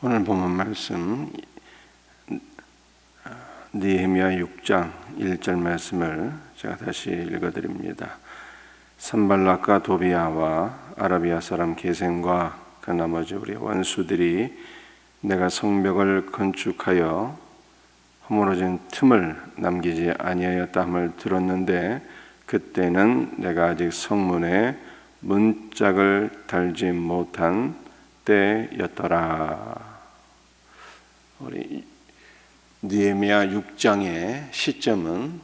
오늘 본문 말씀 느헤미야 6장 1절 말씀을 제가 다시 읽어드립니다. 산발락과 도비야와 아라비아 사람 게셈과 그 나머지 우리 원수들이 내가 성벽을 건축하여 허물어진 틈을 남기지 아니하였다 함을 들었는데 그때는 내가 아직 성문에 문짝을 달지 못한 때였더라. 우리 느헤미야 6장의 시점은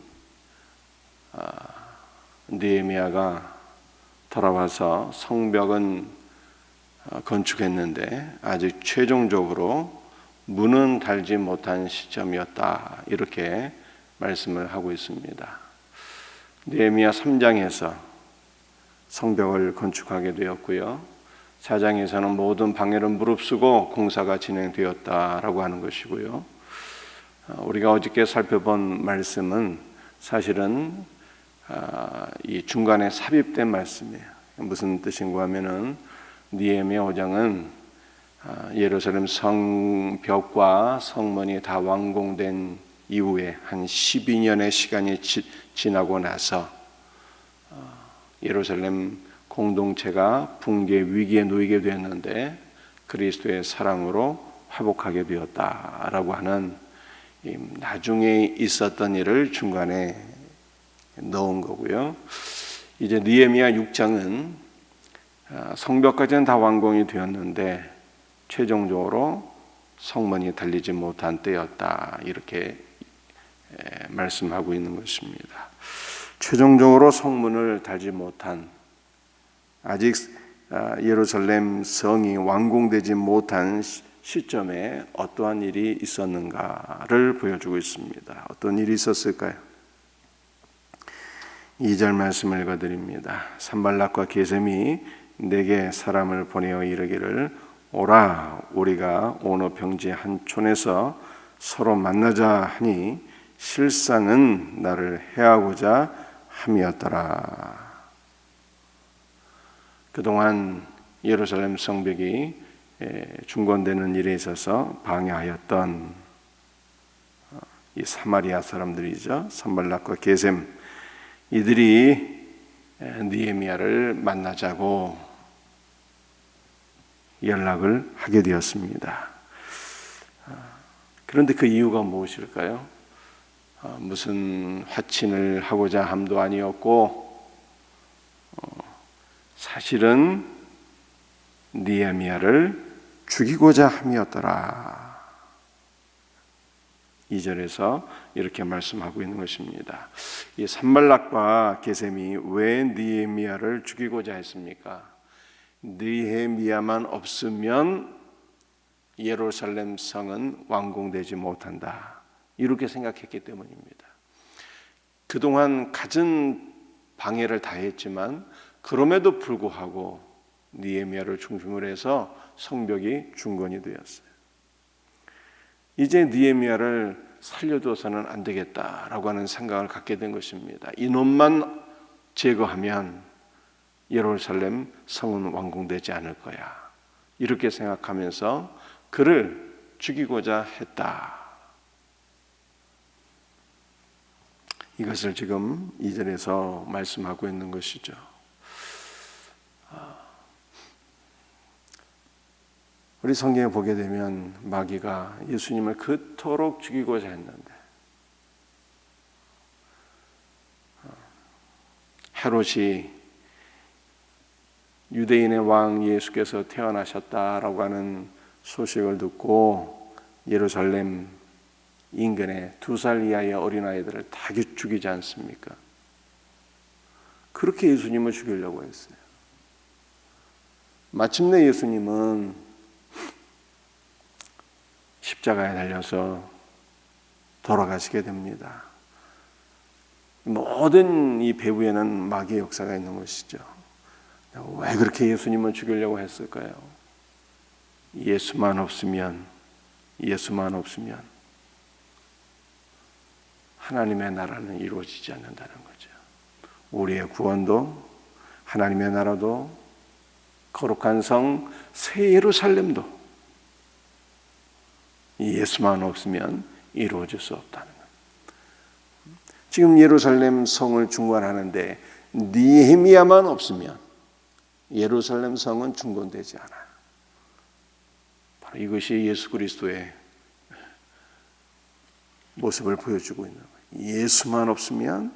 느헤미야가 돌아와서 성벽은 건축했는데 아직 최종적으로 문은 달지 못한 시점이었다, 이렇게 말씀을 하고 있습니다. 느헤미야 3장에서 성벽을 건축하게 되었고요, 4장에서는 모든 방해를 무릅쓰고 공사가 진행되었다라고 하는 것이고요, 우리가 어저께 살펴본 말씀은 사실은 이 중간에 삽입된 말씀이에요. 무슨 뜻인가 하면은 느헤미야 5장은 예루살렘 성벽과 성문이 다 완공된 이후에 한 12년의 시간이 지나고 나서 예루살렘 공동체가 붕괴 위기에 놓이게 되었는데 그리스도의 사랑으로 회복하게 되었다라고 하는 나중에 있었던 일을 중간에 넣은 거고요. 이제 느헤미야 6장은 성벽까지는 다 완공이 되었는데 최종적으로 성문이 달리지 못한 때였다, 이렇게 말씀하고 있는 것입니다. 최종적으로 성문을 달지 못한, 아직 예루살렘 성이 완공되지 못한 시점에 어떠한 일이 있었는가를 보여주고 있습니다. 어떤 일이 있었을까요? 2절 말씀을 읽어드립니다. 산발락과 게셈이 내게 사람을 보내어 이르기를 오라, 우리가 어느 평지 한 촌에서 서로 만나자 하니 실상은 나를 해하고자 함이었더라. 그동안 예루살렘 성벽이 중건되는 일에 있어서 방해하였던 이 사마리아 사람들이죠. 산발락과 게셈, 이들이 느헤미야를 만나자고 연락을 하게 되었습니다. 그런데 그 이유가 무엇일까요? 무슨 화친을 하고자 함도 아니었고, 사실은 느헤미야를 죽이고자 함이었더라. 2절에서 이렇게 말씀하고 있는 것입니다. 이 산발락과 게셈이 왜 느헤미야를 죽이고자 했습니까? 느헤미야만 없으면 예루살렘 성은 완공되지 못한다, 이렇게 생각했기 때문입니다. 그동안 갖은 방해를 다 했지만 그럼에도 불구하고 느헤미야를 중심으로 해서 성벽이 중건이 되었어요. 이제 느헤미야를 살려둬서는 안 되겠다라고 하는 생각을 갖게 된 것입니다. 이놈만 제거하면 예루살렘 성은 완공되지 않을 거야, 이렇게 생각하면서 그를 죽이고자 했다. 이것을 지금 2절에서 말씀하고 있는 것이죠. 우리 성경에 보게 되면 마귀가 예수님을 그토록 죽이고자 했는데 헤롯이 유대인의 왕 예수께서 태어나셨다라고 하는 소식을 듣고 예루살렘 인근에 2살 이하의 어린아이들을 다 죽이지 않습니까? 그렇게 예수님을 죽이려고 했어요. 마침내 예수님은 십자가에 달려서 돌아가시게 됩니다. 모든 이 배후에는 마귀의 역사가 있는 것이죠. 왜 그렇게 예수님을 죽이려고 했을까요? 예수만 없으면 하나님의 나라는 이루어지지 않는다는 거죠. 우리의 구원도, 하나님의 나라도, 거룩한 성 새 예루살렘도 예수만 없으면 이루어질 수 없다는 것. 지금 예루살렘 성을 중건하는데 느헤미야만 없으면 예루살렘 성은 중건되지 않아요. 바로 이것이 예수 그리스도의 모습을 보여주고 있는 거예요. 예수만 없으면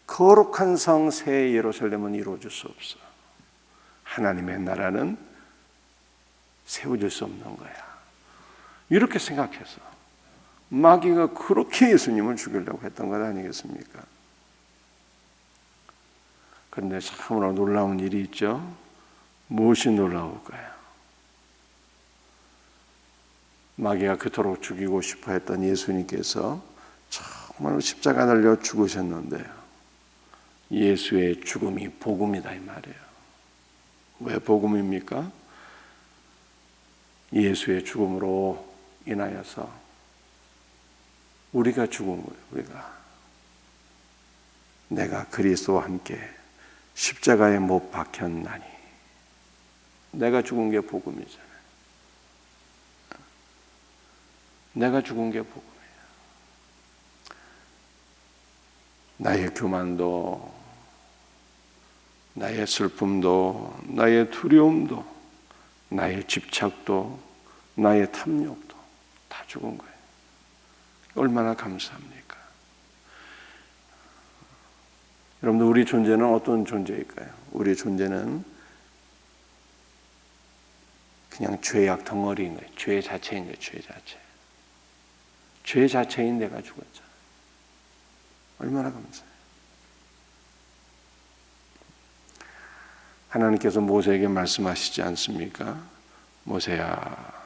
거룩한 성 새 예루살렘은 이루어질 수 없어. 하나님의 나라는 세워질 수 없는 거야. 이렇게 생각해서 마귀가 그렇게 예수님을 죽이려고 했던 것 아니겠습니까? 그런데 참으로 놀라운 일이 있죠. 무엇이 놀라울까요? 마귀가 그토록 죽이고 싶어 했던 예수님께서 정말로 십자가 달려 죽으셨는데요. 예수의 죽음이 복음이다 이 말이에요. 왜 복음입니까? 예수의 죽음으로 인하여서 우리가 죽은 거예요. 내가 그리스도와 함께 십자가에 못 박혔나니. 내가 죽은 게 복음이잖아요. 내가 죽은 게 복음이에요. 나의 교만도, 나의 슬픔도, 나의 두려움도, 나의 집착도, 나의 탐욕도 다 죽은 거예요. 얼마나 감사합니까? 여러분들, 우리 존재는 어떤 존재일까요? 우리 존재는 그냥 죄악 덩어리인 거예요. 죄 자체인 거예요. 죄 자체. 죄 자체인 내가 죽었잖아요. 얼마나 감사해요. 하나님께서 모세에게 말씀하시지 않습니까? 모세야,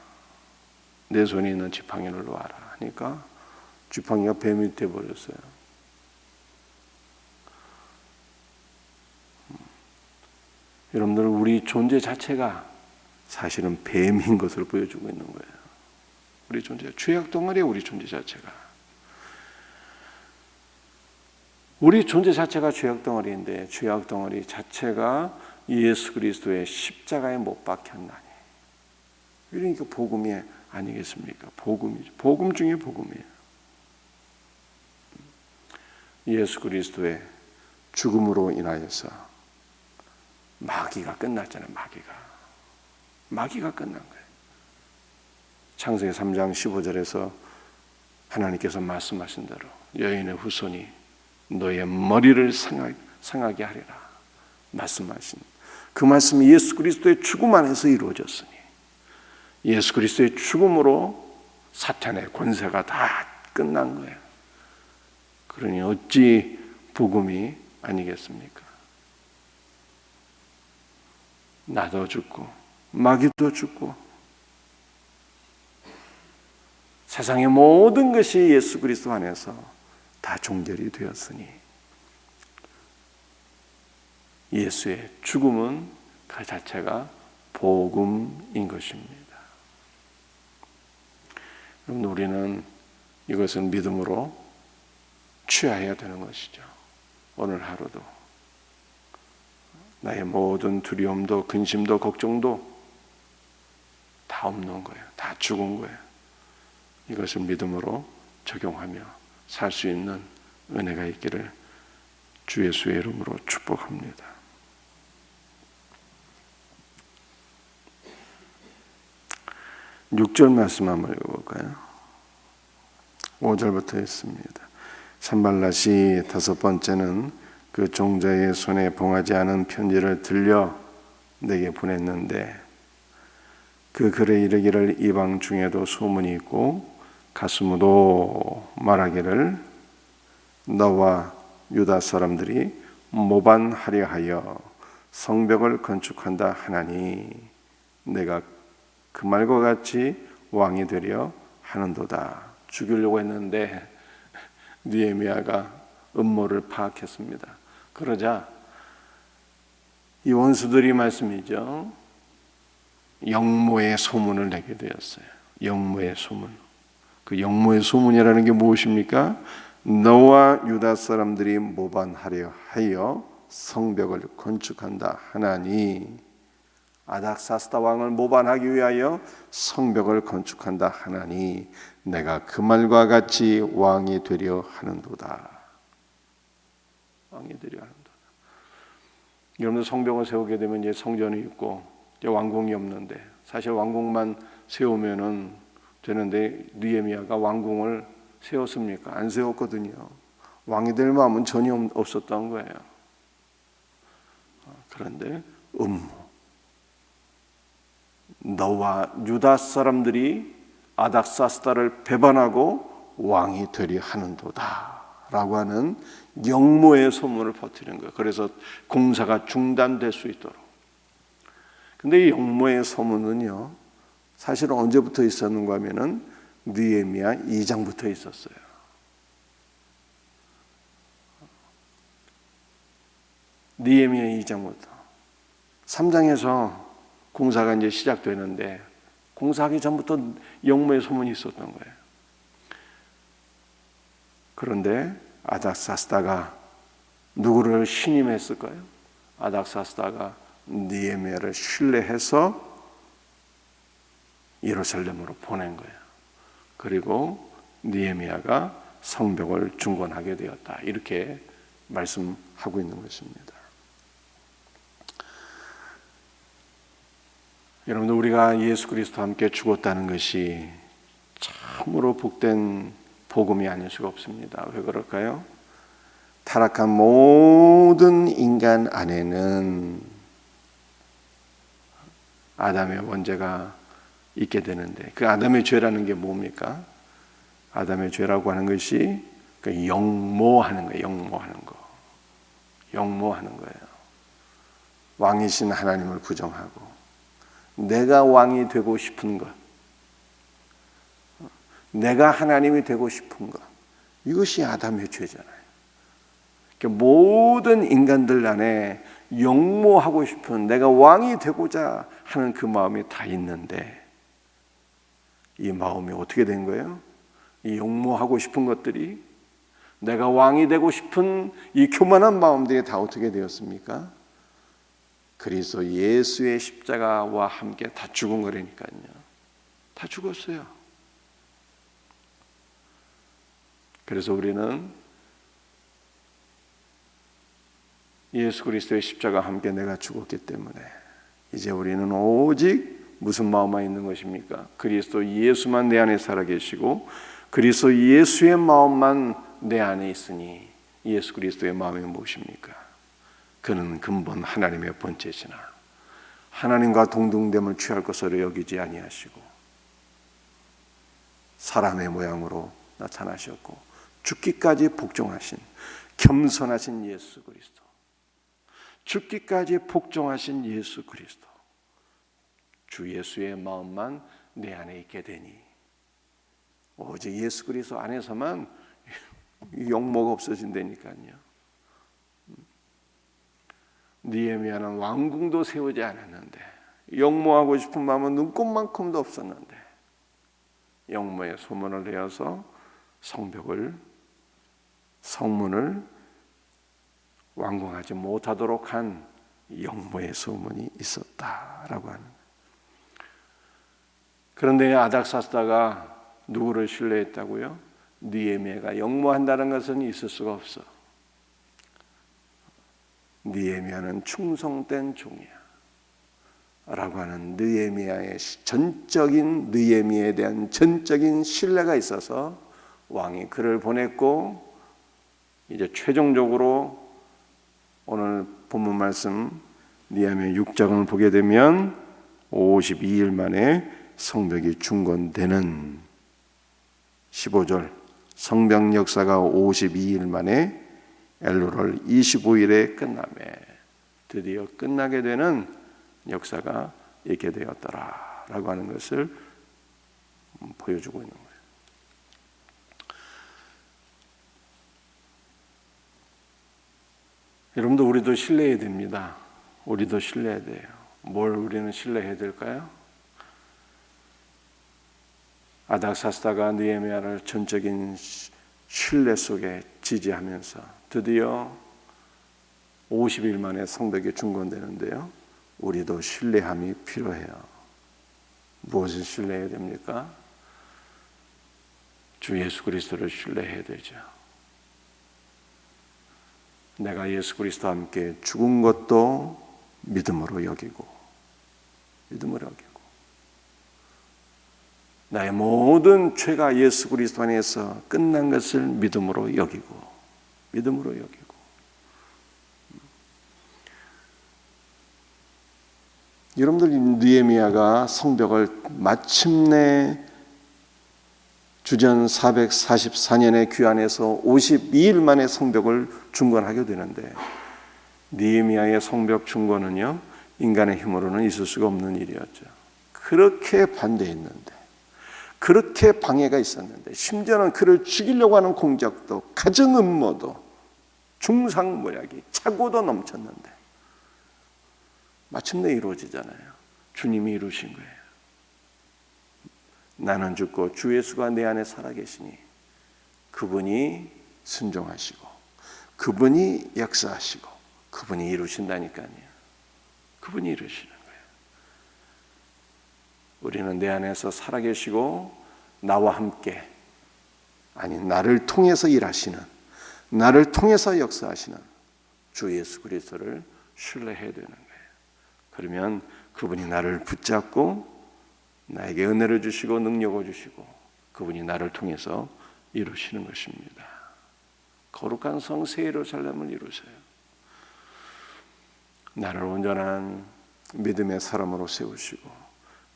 내 손에 있는 지팡이를 놓아라 하니까 지팡이가 뱀이 되어버렸어요. 여러분들, 우리 존재 자체가 사실은 뱀인 것을 보여주고 있는 거예요. 우리 존재, 죄악 덩어리에 우리 존재 자체가. 우리 존재 자체가 죄악 덩어리인데 죄악 덩어리 자체가 예수 그리스도의 십자가에 못 박혔나니. 그러니까 복음이 아니겠습니까? 복음이죠. 복음 중에 복음이에요. 예수 그리스도의 죽음으로 인하여서 마귀가 끝났잖아요. 마귀가 끝난 거예요. 창세기 3장 15절에서 하나님께서 말씀하신 대로 여인의 후손이 너의 머리를 상하게 하리라 말씀하신 그 말씀이 예수 그리스도의 죽음 안에서 이루어졌으니, 예수 그리스도의 죽음으로 사탄의 권세가 다 끝난 거예요. 그러니 어찌 복음이 아니겠습니까? 나도 죽고 마귀도 죽고 세상의 모든 것이 예수 그리스도 안에서 다 종결이 되었으니 예수의 죽음은 그 자체가 복음인 것입니다. 여러분, 우리는 이것을 믿음으로 취해야 되는 것이죠. 오늘 하루도 나의 모든 두려움도 근심도 걱정도 다 없는 거예요. 다 죽은 거예요. 이것을 믿음으로 적용하며 살 수 있는 은혜가 있기를 주 예수의 이름으로 축복합니다. 6절 말씀 한번 읽어볼까요? 5절부터 있습니다. 산발랏이 다섯 번째는 그 종자의 손에 봉하지 않은 편지를 들려 내게 보냈는데 그 글에 이르기를 이방 중에도 소문이 있고 가스무도 말하기를 너와 유다 사람들이 모반하려 하여 성벽을 건축한다 하나니 내가 그 말과 같이 왕이 되려 하는도다. 죽이려고 했는데 느헤미야가 음모를 파악했습니다. 그러자 이 원수들이 말씀이죠. 영모의 소문을 내게 되었어요. 영모의 소문. 그 영모의 소문이라는 게 무엇입니까? 너와 유다 사람들이 모반하려 하여 성벽을 건축한다 하나니 아닥사스다 왕을 모반하기 위하여 성벽을 건축한다 하나니 내가 그 말과 같이 왕이 되려 하는도다. 왕이 되려 하는도다. 여러분들 성벽을 세우게 되면 이제 성전이 있고 이제 왕궁이 없는데, 사실 왕궁만 세우면은 되는데 느헤미야가 왕궁을 세웠습니까? 안 세웠거든요. 왕이 될 마음은 전혀 없었던 거예요. 그런데 너와 유다 사람들이 아닥사스다를 배반하고 왕이 되려 하는도다 라고 하는 영모의 소문을 퍼뜨리는 거예요. 그래서 공사가 중단될 수 있도록. 근데 이 영모의 소문은요, 사실은 언제부터 있었는가 하면은 느헤미야 2장부터 있었어요. 느헤미야 2장부터 3장에서 공사가 이제 시작되는데, 공사하기 전부터 영모의 소문이 있었던 거예요. 그런데 아닥사스다가 누구를 신임했을까요? 아닥사스다가 느헤미야를 신뢰해서 예루살렘으로 보낸 거예요. 그리고 느헤미야가 성벽을 중건하게 되었다. 이렇게 말씀하고 있는 것입니다. 여러분들, 우리가 예수 그리스도와 함께 죽었다는 것이 참으로 복된 복음이 아닐 수가 없습니다. 왜 그럴까요? 타락한 모든 인간 안에는 아담의 원죄가 있게 되는데, 그 아담의 죄라는 게 뭡니까? 아담의 죄라고 하는 것이 그 영모하는 거예요. 영모하는 거예요. 왕이신 하나님을 부정하고 내가 왕이 되고 싶은 것, 내가 하나님이 되고 싶은 것, 이것이 아담의 죄잖아요. 그러니까 모든 인간들 안에 영모하고 싶은, 내가 왕이 되고자 하는 그 마음이 다 있는데, 이 마음이 어떻게 된 거예요? 이 영모하고 싶은 것들이, 내가 왕이 되고 싶은 이 교만한 마음들이 다 어떻게 되었습니까? 그리스도 예수의 십자가와 함께 다 죽은 거라니까요. 다 죽었어요. 그래서 우리는 예수 그리스도의 십자가와 함께 내가 죽었기 때문에 이제 우리는 오직 무슨 마음만 있는 것입니까? 그리스도 예수만 내 안에 살아계시고 그리스도 예수의 마음만 내 안에 있으니, 예수 그리스도의 마음이 무엇입니까? 그는 근본 하나님의 본체시나 하나님과 동등됨을 취할 것으로 여기지 아니하시고 사람의 모양으로 나타나셨고 죽기까지 복종하신 겸손하신 예수 그리스도, 죽기까지 복종하신 예수 그리스도, 주 예수의 마음만 내 안에 있게 되니 오직 예수 그리스도 안에서만 영모가 없어진다니까요. 느헤미야는 왕궁도 세우지 않았는데, 영모하고 싶은 마음은 눈꼽만큼도 없었는데 영모의 소문을 내어서 성문을 완공하지 못하도록 한 영모의 소문이 있었다라고 하는 거예요. 그런데 아닥사스다가 누구를 신뢰했다고요? 느헤미야가 영모한다는 것은 있을 수가 없어. 느헤미야는 충성된 종이야 라고 하는 느헤미야의 전적인, 느헤미야에 대한 전적인 신뢰가 있어서 왕이 그를 보냈고, 이제 최종적으로 오늘 본문 말씀 느헤미야 6장을 보게 되면 52일 만에 성벽이 중건되는 15절, 성벽 역사가 52일 만에 엘루럴 25일에 끝나며 드디어 끝나게 되는 역사가 있게 되었더라 라고 하는 것을 보여주고 있는 거예요. 여러분들, 우리도 신뢰해야 됩니다. 우리도 신뢰해야 돼요. 뭘 우리는 신뢰해야 될까요? 아닥사스다가 느헤미야를 전적인 신뢰 속에 지지하면서 드디어 50일 만에 성벽이 중건되는데요. 우리도 신뢰함이 필요해요. 무엇을 신뢰해야 됩니까? 주 예수 그리스도를 신뢰해야 되죠. 내가 예수 그리스도와 함께 죽은 것도 믿음으로 여기고 나의 모든 죄가 예수 그리스도 안에서 끝난 것을 믿음으로 여기고 여러분들, 느헤미야가 성벽을 마침내 주전 444년에 귀환해서 52일 만에 성벽을 중건하게 되는데, 느헤미야의 성벽 중건은요, 인간의 힘으로는 있을 수가 없는 일이었죠. 그렇게 반대했는데, 그렇게 방해가 있었는데, 심지어는 그를 죽이려고 하는 공작도, 가정 음모도, 중상모략이 차고도 넘쳤는데 마침내 이루어지잖아요. 주님이 이루신 거예요. 나는 죽고 주 예수가 내 안에 살아계시니 그분이 순종하시고 그분이 역사하시고 그분이 이루신다니까요. 그분이 이루시는 거예요. 우리는 내 안에서 살아계시고 나와 함께, 아니 나를 통해서 일하시는, 나를 통해서 역사하시는 주 예수 그리스도를 신뢰해야 되는 거예요. 그러면 그분이 나를 붙잡고 나에게 은혜를 주시고 능력을 주시고 그분이 나를 통해서 이루시는 것입니다. 거룩한 성 새 예루살렘을 이루세요. 나를 온전한 믿음의 사람으로 세우시고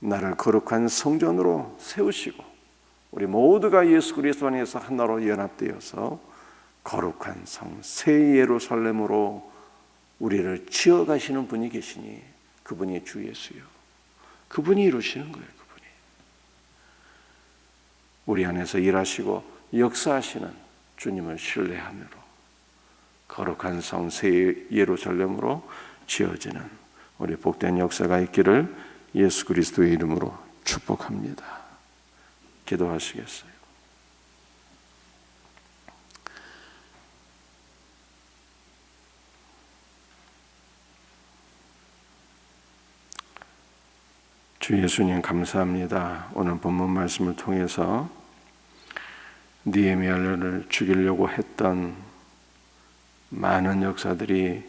나를 거룩한 성전으로 세우시고 우리 모두가 예수 그리스도 안에서 하나로 연합되어서 거룩한 성 새 예루살렘으로 우리를 지어가시는 분이 계시니 그분이 주 예수요. 그분이 이루시는 거예요. 그분이 우리 안에서 일하시고 역사하시는 주님을 신뢰함으로 거룩한 성 새 예루살렘으로 지어지는 우리 복된 역사가 있기를 예수 그리스도의 이름으로 축복합니다. 기도하시겠어요? 주 예수님 감사합니다. 오늘 본문 말씀을 통해서 느헤미야를 죽이려고 했던 많은 역사들이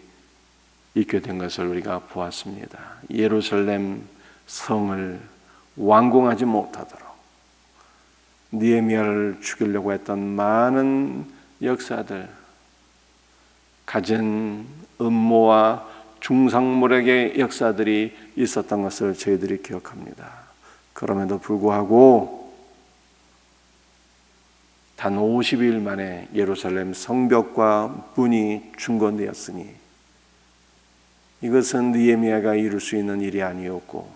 있게 된 것을 우리가 보았습니다. 예루살렘 성을 완공하지 못하도록 느헤미야를 죽이려고 했던 많은 역사들, 가진 음모와 중상모략의 역사들이 있었던 것을 저희들이 기억합니다. 그럼에도 불구하고 단 50일 만에 예루살렘 성벽과 문이 중건되었으니 이것은 느헤미야가 이룰 수 있는 일이 아니었고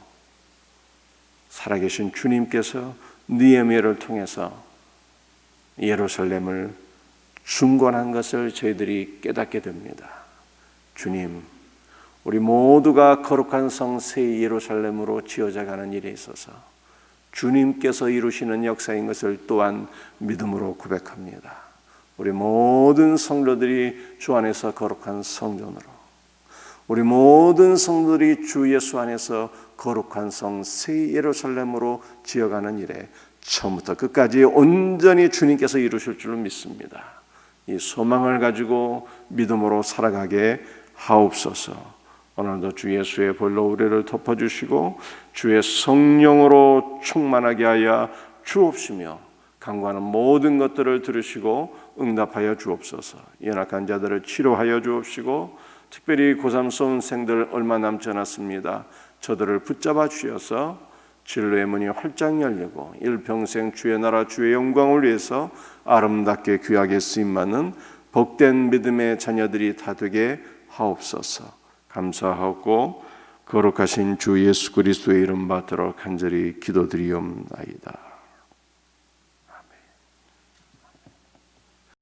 살아계신 주님께서 느헤미야를 통해서 예루살렘을 중건한 것을 저희들이 깨닫게 됩니다. 주님, 우리 모두가 거룩한 성 새 예루살렘으로 지어져가는 일에 있어서 주님께서 이루시는 역사인 것을 또한 믿음으로 고백합니다. 우리 모든 성도들이 주 안에서 거룩한 성전으로, 우리 모든 성도들이 주 예수 안에서 거룩한 성 새 예루살렘으로 지어가는 일에 처음부터 끝까지 온전히 주님께서 이루실 줄 믿습니다. 이 소망을 가지고 믿음으로 살아가게 하옵소서. 오늘도 주 예수의 볼로 우리를 덮어주시고 주의 성령으로 충만하게 하여 주옵시며 간구하는 모든 것들을 들으시고 응답하여 주옵소서. 연약한 자들을 치료하여 주옵시고 특별히 고3 수험생들 얼마 남지 않았습니다. 저들을 붙잡아 주셔서 진로의 문이 활짝 열리고 일평생 주의 나라 주의 영광을 위해서 아름답게 귀하게 쓰임받는 복된 믿음의 자녀들이 다 되게 하옵소서. 감사하고 거룩하신 주 예수 그리스도의 이름 받들어 간절히 기도드리옵나이다.